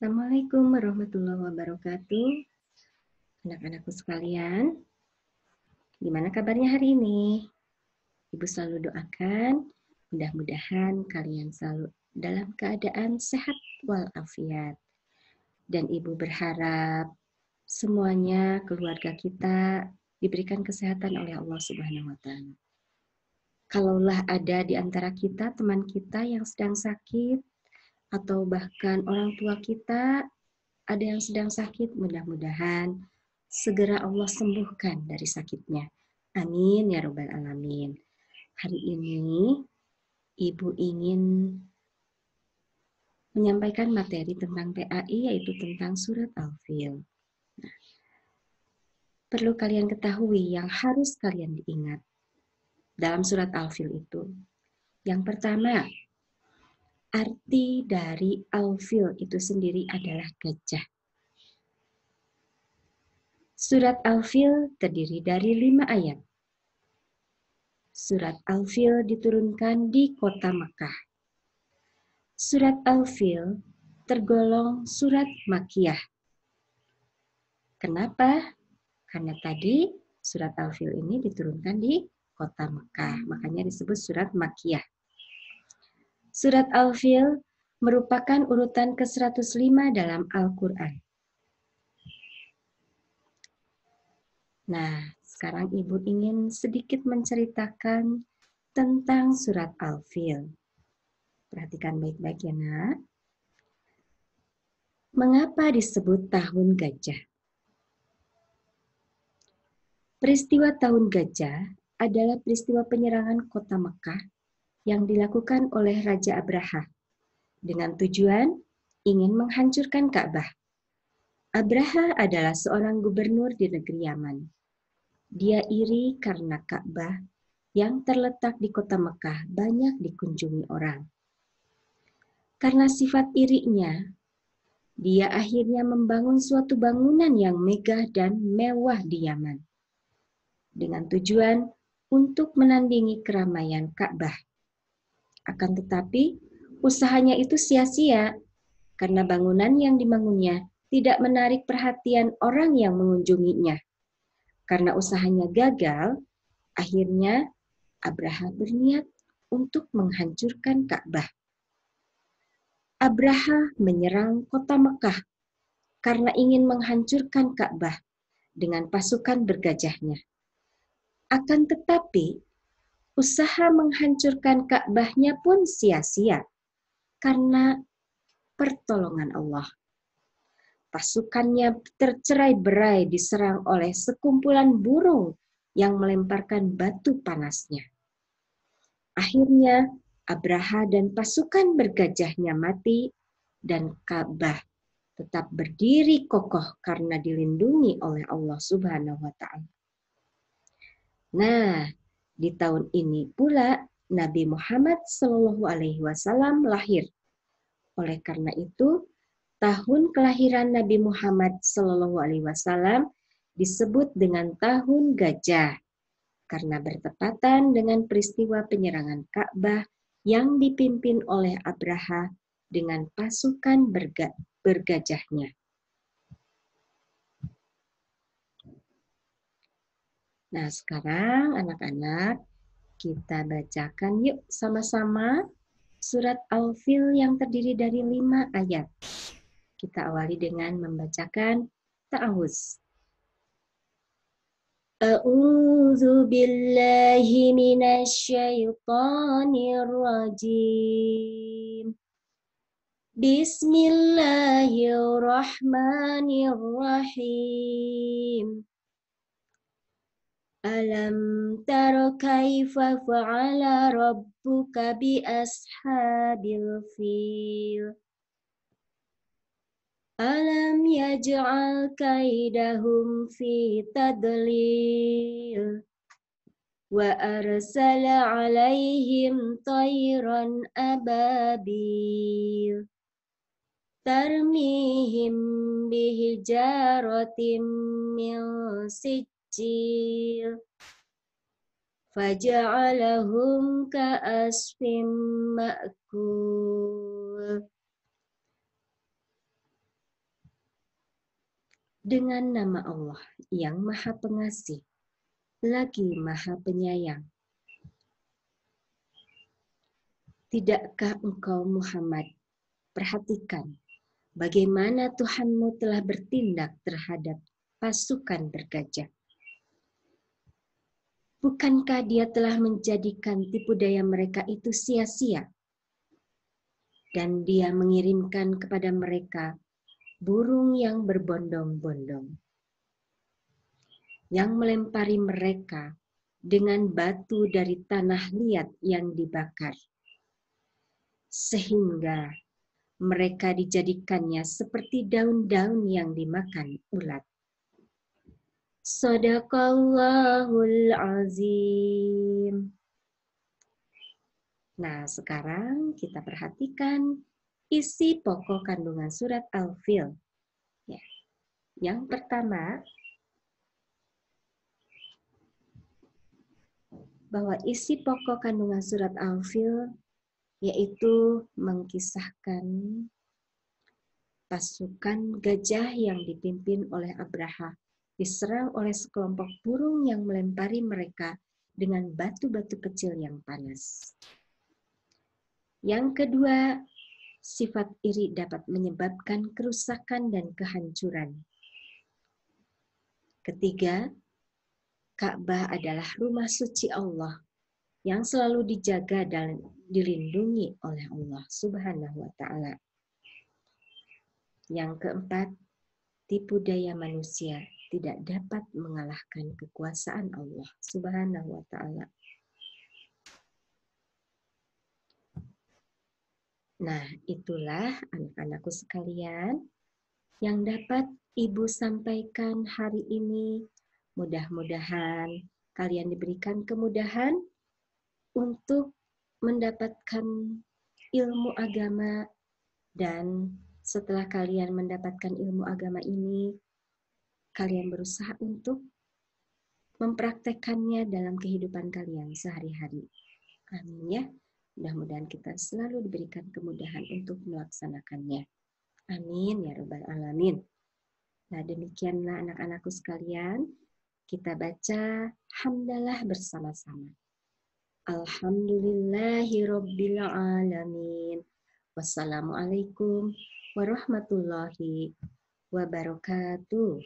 Assalamualaikum warahmatullahi wabarakatuh. Anak-anakku sekalian, gimana kabarnya hari ini? Ibu selalu doakan, mudah-mudahan kalian selalu dalam keadaan sehat walafiat. Dan Ibu berharap semuanya keluarga kita diberikan kesehatan oleh Allah Subhanahu wa Ta'ala. Kalaulah ada di antara kita teman kita yang sedang sakit, atau bahkan orang tua kita ada yang sedang sakit, mudah-mudahan segera Allah sembuhkan dari sakitnya. Amin ya robbal alamin. Hari ini Ibu ingin menyampaikan materi tentang PAI, yaitu tentang surat Al-Fil. Nah, perlu kalian ketahui yang harus kalian diingat dalam surat Al-Fil itu. Yang pertama, arti dari Al-Fil itu sendiri adalah gajah. Surat Al-Fil terdiri dari 5 ayat. Surat Al-Fil diturunkan di kota Makkah. Surat Al-Fil tergolong surat Makkiyah. Kenapa? Karena tadi surat Al-Fil ini diturunkan di kota Makkah, makanya disebut surat Makkiyah. Surat Al-Fil merupakan urutan ke-105 dalam Al-Quran. Nah, sekarang Ibu ingin sedikit menceritakan tentang surat Al-Fil. Perhatikan baik-baik ya, Nak. Mengapa disebut tahun gajah? Peristiwa tahun gajah adalah peristiwa penyerangan kota Mekah yang dilakukan oleh Raja Abraha dengan tujuan ingin menghancurkan Ka'bah. Abraha adalah seorang gubernur di negeri Yaman. Dia iri karena Ka'bah yang terletak di kota Mekah banyak dikunjungi orang. Karena sifat irinya, dia akhirnya membangun suatu bangunan yang megah dan mewah di Yaman dengan tujuan untuk menandingi keramaian Ka'bah. Akan tetapi, usahanya itu sia-sia karena bangunan yang dibangunnya tidak menarik perhatian orang yang mengunjunginya. Karena usahanya gagal, akhirnya Abraha berniat untuk menghancurkan Ka'bah. Abraha menyerang kota Mekah karena ingin menghancurkan Ka'bah dengan pasukan bergajahnya. Akan tetapi, usaha menghancurkan Ka'bahnya pun sia-sia karena pertolongan Allah. Pasukannya tercerai-berai diserang oleh sekumpulan burung yang melemparkan batu panasnya. Akhirnya, Abraha dan pasukan bergajahnya mati dan Ka'bah tetap berdiri kokoh karena dilindungi oleh Allah Subhanahu wa Ta'ala. Nah, di tahun ini pula Nabi Muhammad SAW lahir. Oleh karena itu, tahun kelahiran Nabi Muhammad SAW disebut dengan tahun gajah karena bertepatan dengan peristiwa penyerangan Ka'bah yang dipimpin oleh Abraha dengan pasukan bergajahnya. Nah, sekarang anak-anak kita bacakan yuk sama-sama surat Al-Fil yang terdiri dari 5 ayat. Kita awali dengan membacakan ta'awuz. A'udzu billahi minasy syaithanir rajim. Bismillahirrahmanirrahim. Alam tara kaifa fa'ala rabbuka bi ashabil fil. Alam yaj'al kaidahum fi tadlil. Wa arsala 'alaihim tayran ababil. Tarmihim bihijaratim min sijil. Faja'alahum ka'asfim ma'kul. Dengan nama Allah yang Maha Pengasih, lagi Maha Penyayang. Tidakkah engkau Muhammad perhatikan bagaimana Tuhanmu telah bertindak terhadap pasukan bergajah? Bukankah Dia telah menjadikan tipu daya mereka itu sia-sia? Dan Dia mengirimkan kepada mereka burung yang berbondong-bondong, yang melempari mereka dengan batu dari tanah liat yang dibakar, sehingga mereka dijadikannya seperti daun-daun yang dimakan ulat. Shadaqallahul azim. Nah, sekarang kita perhatikan isi pokok kandungan surat Al-Fil. Ya. Yang pertama, bahwa isi pokok kandungan surat Al-Fil yaitu mengkisahkan pasukan gajah yang dipimpin oleh Abraha diserang oleh sekelompok burung yang melempari mereka dengan batu-batu kecil yang panas. Yang kedua, sifat iri dapat menyebabkan kerusakan dan kehancuran. Ketiga, Ka'bah adalah rumah suci Allah yang selalu dijaga dan dilindungi oleh Allah Subhanahu wa Ta'ala. Yang keempat, tipu daya manusia tidak dapat mengalahkan kekuasaan Allah Subhanahu wa Ta'ala. Nah, itulah anak-anakku sekalian yang dapat Ibu sampaikan hari ini. Mudah-mudahan kalian diberikan kemudahan untuk mendapatkan ilmu agama, dan setelah kalian mendapatkan ilmu agama ini, kalian berusaha untuk mempraktekkannya dalam kehidupan kalian sehari-hari. Amin ya. Mudah-mudahan kita selalu diberikan kemudahan untuk melaksanakannya. Amin ya Rabbal Alamin. Nah, demikianlah anak-anakku sekalian. Kita baca hamdalah bersama-sama. Alhamdulillahirabbil alamin. Wassalamualaikum warahmatullahi wabarakatuh.